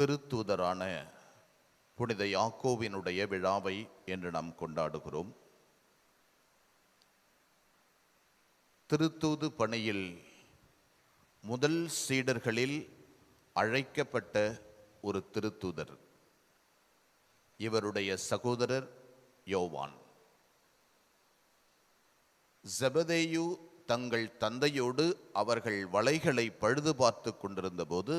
திருத்தூதரான புனித யாக்கோவினுடைய விழாவை என்று நாம் கொண்டாடுகிறோம். திருத்தூது பணியில் முதல் சீடர்களில் அழைக்கப்பட்ட ஒரு திருத்தூதர். இவருடைய சகோதரர் யோவான். செபதேயு தங்கள் தந்தையோடு அவர்கள் வலைகளை பழுது பார்த்து கொண்டிருந்த போது,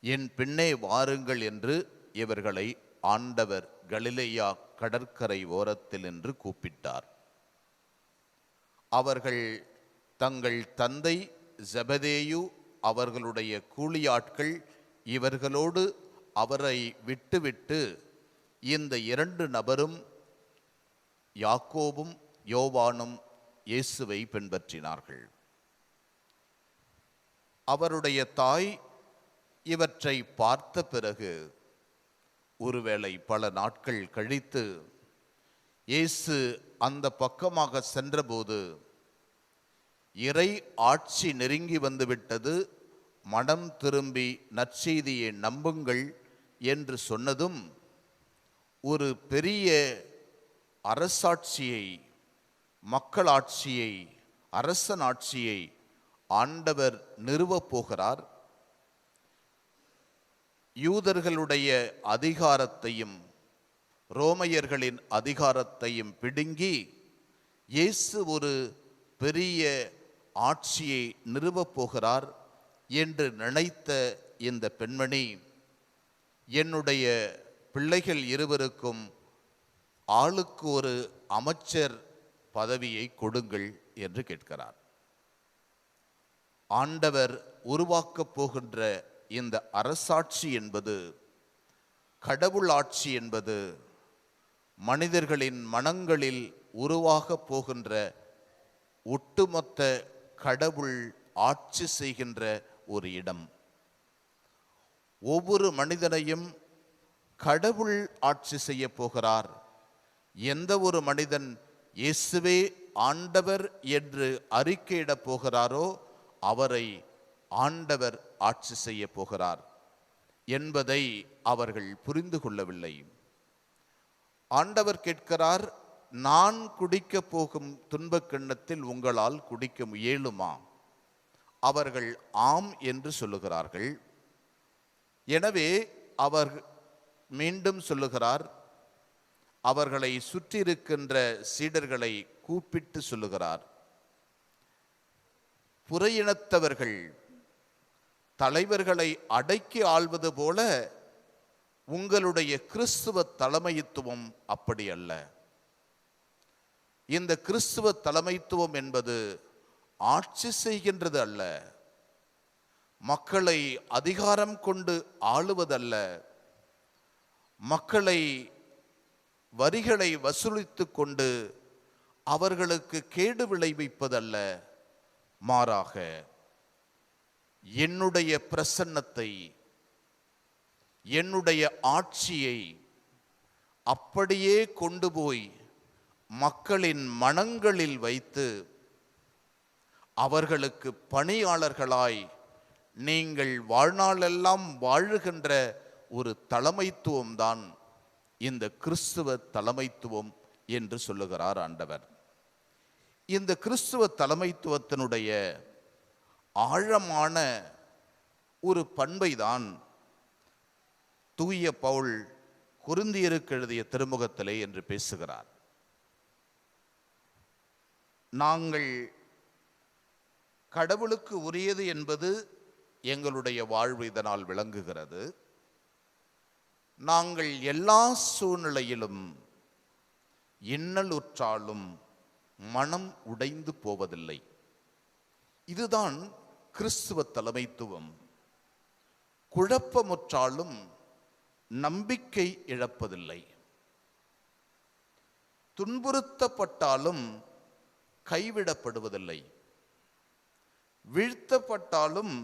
என் பின்னே வாருங்கள் என்று இவர்களை ஆண்டவர் கலிலேயா கடற்கரை ஓரத்தில் என்று கூப்பிட்டார். அவர்கள் தங்கள் தந்தை செபதேயு, அவர்களுடைய கூலியாட்கள் இவர்களோடு அவரை விட்டுவிட்டு இந்த இரண்டு நபரும் யாக்கோபும் யோவானும் இயேசுவை பின்பற்றினார்கள். அவருடைய தாய் இவற்றை பார்த்த பிறகு ஒருவேளை பல நாட்கள் கழித்து இயேசு அந்த பக்கமாக சென்றபோது, இறை ஆட்சி நெருங்கி வந்துவிட்டது, மனம் திரும்பி நற்செய்தியை நம்புங்கள் என்று சொன்னதும், ஒரு பெரிய அரசாட்சியை, மக்களாட்சியை, அரசனாட்சியை ஆண்டவர் நிறுவப் போகிறார். யூதர்களுடைய அதிகாரத்தையும் ரோமையர்களின் அதிகாரத்தையும் பிடுங்கி இயேசு ஒரு பெரிய ஆட்சியை நிறுவப் போகிறார் என்று நினைத்த இந்த பெண்மணி, என்னுடைய பிள்ளைகள் இருவருக்கும் ஆளுக்கு ஒரு அமைச்சர் பதவியை கொடுங்கள் என்று கேட்கிறார். ஆண்டவர் உருவாக்கப் போகின்ற இந்த அரசாட்சி என்பது, கடவுள் ஆட்சி என்பது, மனிதர்களின் மனங்களில் உருவாகப் போகின்ற ஒட்டுமொத்த கடவுள் ஆட்சி செய்கின்ற ஒரு இடம். ஒவ்வொரு மனிதனையும் கடவுள் ஆட்சி செய்ய போகிறார். எந்த ஒரு மனிதன் இயேசுவே ஆண்டவர் என்று அறிக்கையிடப் போகிறாரோ அவரை ஆண்டவர் ஆட்சி செய்ய போகிறார் என்பதை அவர்கள் புரிந்து கொள்ளவில்லை. ஆண்டவர் கேட்கிறார், நான் குடிக்க போகும் துன்பக் கிண்ணத்தில் உங்களால் குடிக்க இயலுமா? அவர்கள் ஆம் என்று சொல்லுகிறார்கள். எனவே அவர் மீண்டும் சொல்லுகிறார், அவர்களை சுற்றியிருக்கின்ற சீடர்களை கூப்பிட்டு சொல்லுகிறார், புறையினத்தவர்கள் தலைவர்களை அடக்கி ஆள்வது போல உங்களுடைய கிறிஸ்துவ தலைமைத்துவம் அப்படி அல்ல. இந்த கிறிஸ்துவ தலைமைத்துவம் என்பது ஆட்சி செய்கின்றது அல்ல, மக்களை அதிகாரம் கொண்டு ஆளுவதல்ல, மக்களை வரிகளை வசூலித்து கொண்டு அவர்களுக்கு கேடு விளைவிப்பதல்ல. மாறாக என்னுடைய பிரசன்னத்தை, என்னுடைய ஆட்சியை அப்படியே கொண்டு போய் மக்களின் மனங்களில் வைத்து அவர்களுக்கு பணியாளர்களாய் நீங்கள் வாழ்நாளெல்லாம் வாழுகின்ற ஒரு தலைமைத்துவம் தான் இந்த கிறிஸ்துவ தலைமைத்துவம் என்று சொல்லுகிறார் ஆண்டவர். இந்த கிறிஸ்துவ தலைமைத்துவத்தினுடைய ஆழமான ஒரு பண்பை தான் தூய பவுல் கொரிந்தியருக்கு எழுதிய திருமுகத்திலே என்று பேசுகிறார். நாங்கள் கடவுளுக்கு உரியது என்பது எங்களுடைய வாழ்வு இதனால் விளங்குகிறது. நாங்கள் எல்லா சூழ்நிலையிலும் இன்னலுற்றாலும் மனம் உடைந்து போவதில்லை. இதுதான் கிறிஸ்துவ தலைமைத்துவம். குழப்பமுற்றாலும் நம்பிக்கை இழப்பதில்லை. துன்புறுத்தப்பட்டாலும் கைவிடப்படுவதில்லை. வீழ்த்தப்பட்டாலும்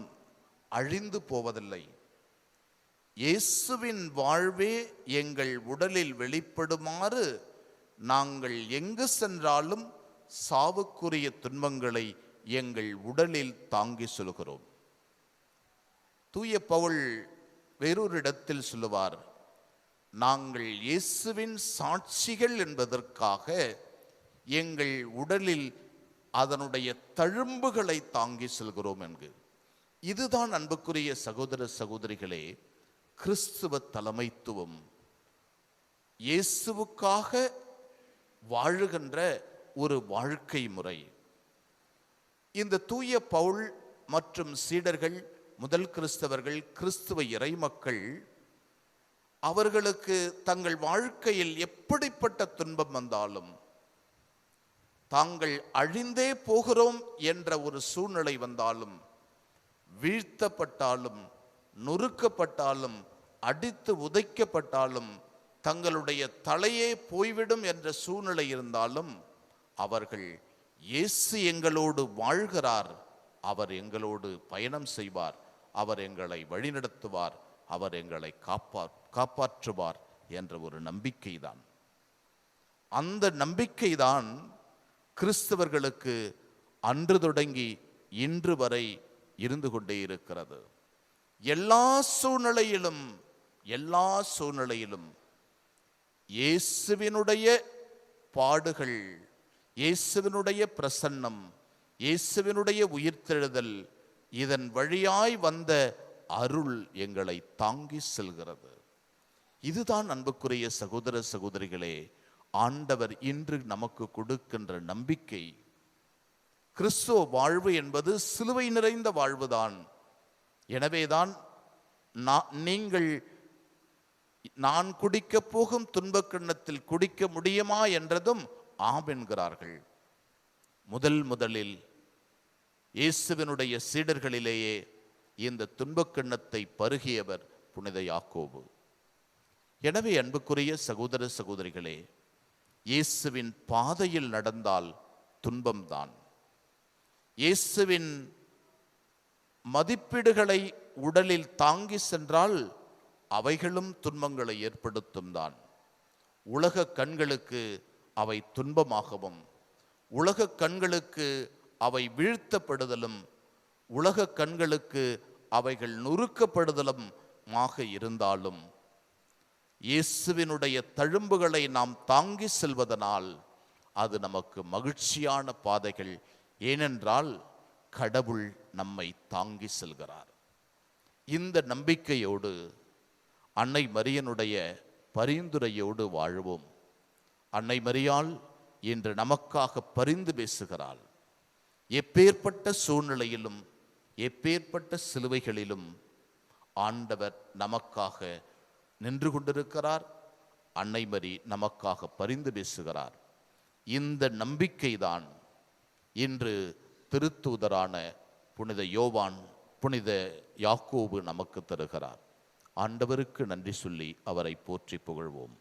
அழிந்து போவதில்லை. இயேசுவின் வாழ்வே எங்கள் உடலில் வெளிப்படுமாறு நாங்கள் எங்கு சென்றாலும் சாவுக்குரிய துன்பங்களை எங்கள் உடலில் தாங்கி சொல்கிறோம். தூய பவுல் வேறொரு இடத்தில் சொல்லுவார், நாங்கள் இயேசுவின் சாட்சிகள் என்பதற்காக எங்கள் உடலில் அதனுடைய தழும்புகளை தாங்கி செல்கிறோம் என்று. இதுதான் அன்புக்குரிய சகோதர சகோதரிகளே கிறிஸ்துவ தலைமைத்துவம். இயேசுவுக்காக வாழுகின்ற ஒரு வாழ்க்கை முறை. இந்த தூய பவுல் மற்றும் சீடர்கள், முதல் கிறிஸ்தவர்கள், கிறிஸ்துவ இறைமக்கள், அவர்களுக்கு தங்கள் வாழ்க்கையில் எப்படிப்பட்ட துன்பம் வந்தாலும், தாங்கள் அழிந்தே போகிறோம் என்ற ஒரு சூழ்நிலை வந்தாலும், வீழ்த்தப்பட்டாலும், நொறுக்கப்பட்டாலும், அடித்து உதைக்கப்பட்டாலும், தங்களுடைய தலையே போய்விடும் என்ற சூழ்நிலை இருந்தாலும், அவர்கள் இயேசு எங்களோடு வாழ்கிறார், அவர் எங்களோடு பயணம் செய்வார், அவர் எங்களை வழிநடத்துவார், அவர் எங்களை காப்பாற்றுவார் என்ற ஒரு நம்பிக்கைதான். அந்த நம்பிக்கைதான் கிறிஸ்தவர்களுக்கு அன்று தொடங்கி இன்று வரை இருந்து கொண்டே இருக்கிறது. எல்லா சூழ்நிலையிலும் இயேசுவினுடைய பாடுகள், இயேசுவினுடைய பிரசன்னம், இயேசுவினுடைய உயிர்த்தெழுதல், இதன் வழியாய் வந்த அருள் எங்களை தாங்கி செல்கிறது. இதுதான் அன்புக்குரிய சகோதர சகோதரிகளே ஆண்டவர் இன்று நமக்கு கொடுக்கின்ற நம்பிக்கை. கிறிஸ்துவ வாழ்வு என்பது சிலுவை நிறைந்த வாழ்வுதான். எனவேதான் நான் குடிக்க போகும் துன்பக் கிண்ணத்தில் குடிக்க முடியுமா என்றதும் ஆம் என்கிறார்கள். முதலில் இயேசுவினுடைய சீடர்களிலேயே இந்த துன்பக் கிண்ணத்தை பருகியவர் புனித யாக்கோபு. எனவே அன்புக்குரிய சகோதர சகோதரிகளே, இயேசுவின் பாதையில் நடந்தால் துன்பம்தான். இயேசுவின் மதிப்பீடுகளை உடலில் தாங்கி சென்றால் அவைகளும் துன்பங்களை ஏற்படுத்தும் தான். உலக கண்களுக்கு அவை துன்பமாகவும், உலக கண்களுக்கு அவை வீழ்த்தப்படுதலும், உலக கண்களுக்கு அவைகள் நொறுக்கப்படுதலும் இருந்தாலும், இயேசுவினுடைய தழும்புகளை நாம் தாங்கி செல்வதனால் அது நமக்கு மகிழ்ச்சியான பாதைகள். ஏனென்றால் கடவுள் நம்மை தாங்கி செல்கிறார். இந்த நம்பிக்கையோடு அன்னை மரியனுடைய பரிந்துரையோடு வாழ்வோம். அன்னை மரியாள் இன்று நமக்காக பரிந்து பேசுகிறாள். எப்பேற்பட்ட சூழ்நிலையிலும், எப்பேற்பட்ட சிலுவைகளிலும் ஆண்டவர் நமக்காக நின்று கொண்டிருக்கிறார். அன்னை மரி நமக்காக பரிந்து பேசுகிறார். இந்த நம்பிக்கைதான் இன்று திருத்தூதரான புனித யோவான், புனித யாக்கோபு நமக்கு தருகிறார். ஆண்டவருக்கு நன்றி சொல்லி அவரை போற்றி புகழ்வோம்.